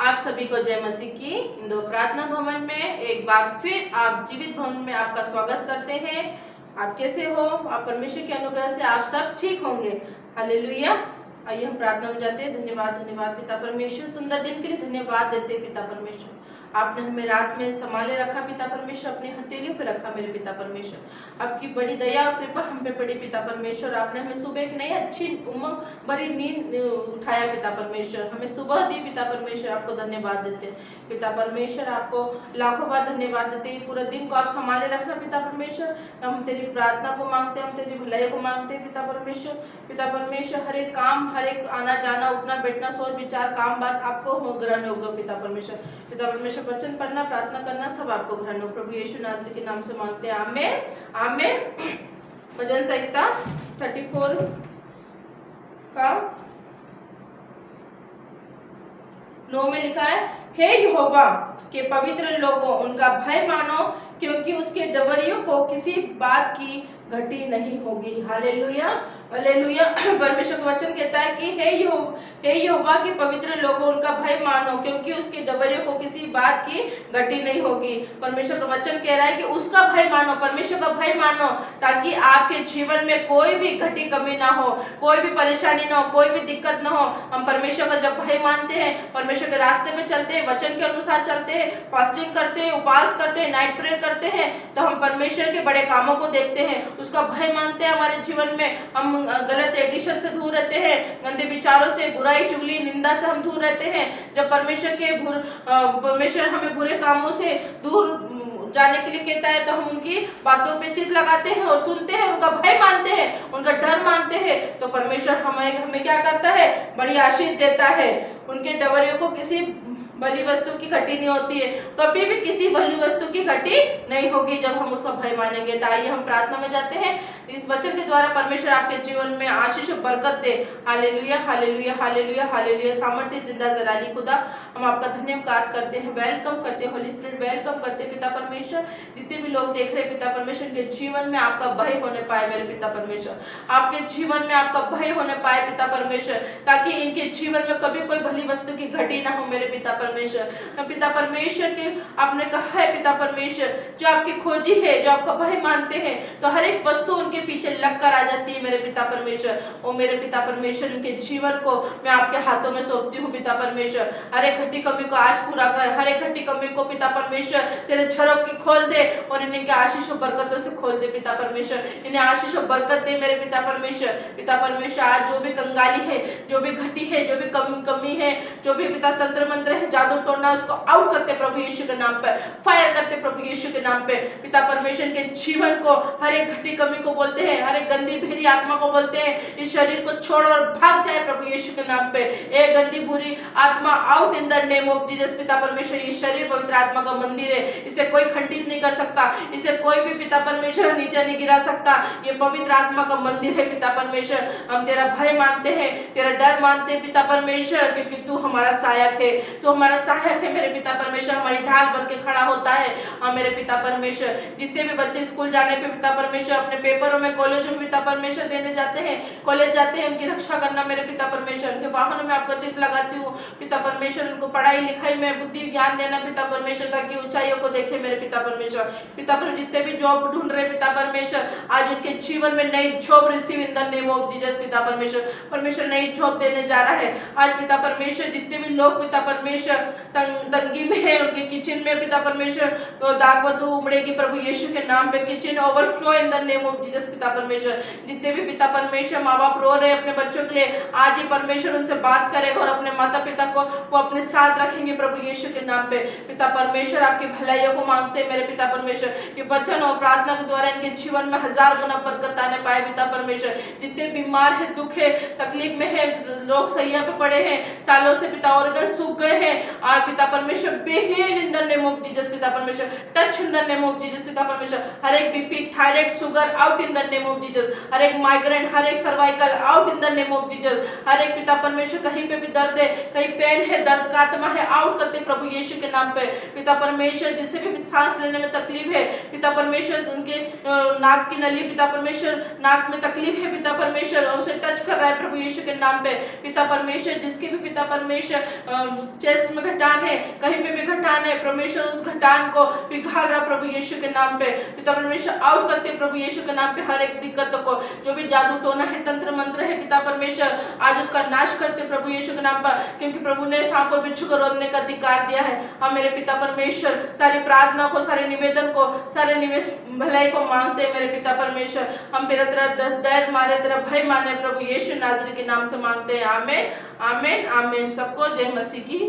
आप सभी को जय मसीह की हिंदू प्रार्थना भवन में एक बार फिर आप जीवित भवन में आपका स्वागत करते हैं। आप कैसे हो? आप परमेश्वर के अनुग्रह से आप सब ठीक होंगे। हालेलुया। आइए हम प्रार्थना में जाते हैं। धन्यवाद धन्यवाद पिता परमेश्वर, सुंदर दिन के लिए धन्यवाद देते हैं पिता परमेश्वर। आपने हमें रात में संभाले रखा पिता परमेश्वर, अपने हथेलियों पे रखा मेरे पिता परमेश्वर। आपकी बड़ी दया और कृपा हम पे पड़ी पिता परमेश्वर। आपने हमें सुबह एक नई अच्छी उमंग भरी नींद उठाया पिता परमेश्वर, हमें सुबह दी पिता परमेश्वर। आपको धन्यवाद देते हैं पिता परमेश्वर, आपको लाखों बार धन्यवाद देते हैं। पूरा दिन को आप संभाले रखना पिता परमेश्वर। हम तेरी प्रार्थना को मांगते हैं, हम तेरी भलाई को मांगते हैं पिता परमेश्वर। पिता परमेश्वर हर एक काम, हर एक आना जाना, उठना बैठना, सोच विचार, काम बात आपको ग्रहण होगा पिता परमेश्वर। पिता परमेश्वर वचन पढ़ना, प्रार्थना करना सब आपको ग्रहण हो। प्रभु यीशु नासरी के नाम से मांगते हैं, आमीन आमीन। भजन संहिता 34 का 9 में लिखा है, हे यहोवा के पवित्र लोगों उनका भय मानो, क्योंकि उसके डबरियों को किसी बात की घटी नहीं होगी। Hallelujah hallelujah. परमेश्वर का वचन कहता है कि हे यहोवा के पवित्र लोगों उनका भय मानो, क्योंकि उसके डबरियों को किसी बात की घटी नहीं होगी। परमेश्वर का वचन कह रहा है कि उसका भय मानो, परमेश्वर का भय मानो, ताकि आपके जीवन में कोई भी घटी कमी ना हो, कोई भी परेशानी ना हो, कोई भी दिक्कत ना हो। हम परमेश्वर का जब भय मानते हैं, परमेश्वर के रास्ते में चलते हैं, वचन के अनुसार चलते हैं, फास्टिंग करते हैं, उपवास करते हैं, नाइट प्रेयर करते हैं, तो हम परमेश्वर के बड़े कामों को देखते हैं, उसका भय मानते हैं। हमारे जीवन में हम गलत एडिशन से दूर रहते हैं, गंदे विचारों से, बुराई चुगली निंदा से हम दूर रहते हैं। जब परमेश्वर हमें बुरे कामों से दूर जाने के लिए कहता है, तो हम उनकी बातों पे चित लगाते हैं और सुनते हैं, उनका भय मानते हैं, उनका डर मानते हैं, तो परमेश्वर हमें क्या करता है? बड़ी आशीष देता है। उनके डबरियों को किसी भली वस्तु की घटी नहीं होती है, कभी भी किसी भली वस्तु की घटी नहीं होगी जब हम उसका भय मानेंगे। तो आइए हम प्रार्थना में जाते हैं। इस वचन के द्वारा परमेश्वर आपके जीवन में आशीष और बरकत दे। Hallelujah hallelujah hallelujah hallelujah. सामर्थ्य जिंदा जलाली खुदा, हम आपका धन्यवाद करते हैं, वेलकम करते हैं होली स्पिरिट, वेलकम करते हैं पिता परमेश्वर। जितने भी लोग देख रहे हैं पिता परमेश्वर के जीवन में आपका भय होने पाए मेरे पिता परमेश्वर, आपके जीवन में आपका भय होने पाए पिता परमेश्वर, ताकि इनके जीवन में कभी कोई भली वस्तु की घटी ना हो मेरे पिता परमेश्वर। पिता परमेश्वर के आपने कहा है पिता परमेश्वर, जो आपकी खोजी है, जो आपका भय मानते हैं, तो हर एक वस्तु उनके पीछे लग कर आ जाती है मेरे पिता परमेश्वर। ओ मेरे पिता परमेश्वर, इनके जीवन को मैं आपके हाथों में सौंपती हूँ पिता परमेश्वर। हर एक घटी कमी को आज पूरा कर, हर एक घटी कमी को पिता परमेश्वर तेरे झरोख की खोल दे और इनके आशीष और बरकतों से खोल दे पिता परमेश्वर। इन्हें आशीष और बरकत दे मेरे पिता परमेश्वर। पिता परमेश्वर आज जो भी कंगाली है, जो भी घटी है, जो भी कमी है, जो भी पिता तंत्र मंत्र है, जादू टोना, उसको आउट करते प्रभु यीशु के नाम पे, फायर करते प्रभु यीशु के नाम पे। पिता परमेश्वर के जीवन को, हर एक घटी कमी को बोलते हैं, हर एक गंदी भेरी आत्मा को बोलते हैं, इस शरीर को छोड़ और भाग जाए प्रभु यीशु के नाम पे। ए गंदी बुरी आत्मा out in the name of Jesus. पिता परमेश्वर ये शरीर पवित्र आत्मा का मंदिर है, इसे कोई खंडित नहीं कर सकता, इसे कोई भी पिता परमेश्वर नीचे नहीं गिरा सकता। ये पवित्र आत्मा का मंदिर है पिता परमेश्वर। हम तेरा भय मानते हैं, तेरा डर मानते हैं पिता परमेश्वर, क्योंकि तू हमारा सहायक है, तू हमारा सहायक है मेरे पिता परमेश्वर, हमारी ढाल बन के खड़ा होता है। हाँ मेरे पिता परमेश्वर, जितने भी बच्चे स्कूल जाने पे पिता परमेश्वर, अपने पेपरों में, कॉलेजों में पिता परमेश्वर देने जाते हैं, कॉलेज जाते हैं, उनकी रक्षा करना मेरे पिता परमेश्वर। उनके वाहनों में आपका चित लगाती हूँ पिता परमेश्वर, उनको पढ़ाई लिखाई में बुद्धि ज्ञान देना पिता परमेश्वर, ताकि ऊंचाइयों को देखे मेरे पिता परमेश्वर। पिता परमेश्वर जितने भी जॉब ढूंढ रहे पिता परमेश्वर, आज उनके जीवन में नई job receive in the name of Jesus. पिता परमेश्वर, परमेश्वर नई जॉब देने जा रहा है आज पिता परमेश्वर। जितने भी लोग पिता परमेश्वर तंगी में है, उनके किचन में पिता परमेश्वर तो दाग बदबू उमड़ेगी प्रभु यीशु के नाम पे। Kitchen overflow in the name of Jesus पिता परमेश्वर। जितने भी पिता परमेश्वर माँ बाप रो रहे हैं अपने बच्चों के लिए, आज ही परमेश्वर उनसे बात करेगा और अपने माता पिता को वो अपने साथ रखेंगे प्रभु यीशु के नाम पे। पिता परमेश्वर आपकी भलाइयों को मांगते हैं मेरे पिता परमेश्वर। ये वचन और प्रार्थना के द्वारा इनके जीवन में 1000 गुना बरकत आने पाए पिता परमेश्वर। जितने बीमार है, दुख है, तकलीफ में है, लोग सैया पे पड़े हैं, सालों से पिता ऑर्गन सूख गए हैं, और पिता परमेश्वर be healed in the name of Jesus पिता परमेश्वर। Touch in the name of Jesus पिता परमेश्वर। हर एक BP, thyroid, sugar out in the name of Jesus. हर एक माइग्रेन, हर एक cervical out in the name of Jesus. हर एक पिता परमेश्वर कहीं पे भी दर्द है, कहीं पेन है, दर्द का आत्मा है, आउट करते प्रभु यीशु के नाम पे। पिता परमेश्वर जिसे भी सांस लेने में तकलीफ है पिता परमेश्वर, उनके नाक की नली पिता परमेश्वर, नाक में तकलीफ है पिता परमेश्वर, उसे टच कर रहा है प्रभु यीशु के नाम पे। पिता परमेश्वर जिसके भी पिता परमेश्वर चेस्ट इसमें घटान है, कहीं पे भी घटान है, परमेश्वर उस घटान को पिघाल रहा प्रभु यीशु के नाम पे। पिता परमेश्वर आउट करते प्रभु यीशु के नाम पे हर एक दिक्कतों को, जो भी जादू टोना है, तंत्र मंत्र है, पिता परमेश्वर आज उसका नाश करते प्रभु यीशु के नाम पर, क्योंकि प्रभु ने सांप और बिच्छू को रोकने का अधिकार दिया है। हम मेरे पिता परमेश्वर सारी प्रार्थना को, सारे निवेदन को, सारे भलाई को मांगते हैं मेरे पिता परमेश्वर। हम तेरा डर मारे, तेरा भय माने प्रभु यीशु नाज़री के नाम से मांगते हैं। आमीन आमीन आमीन। सबको जय मसीह की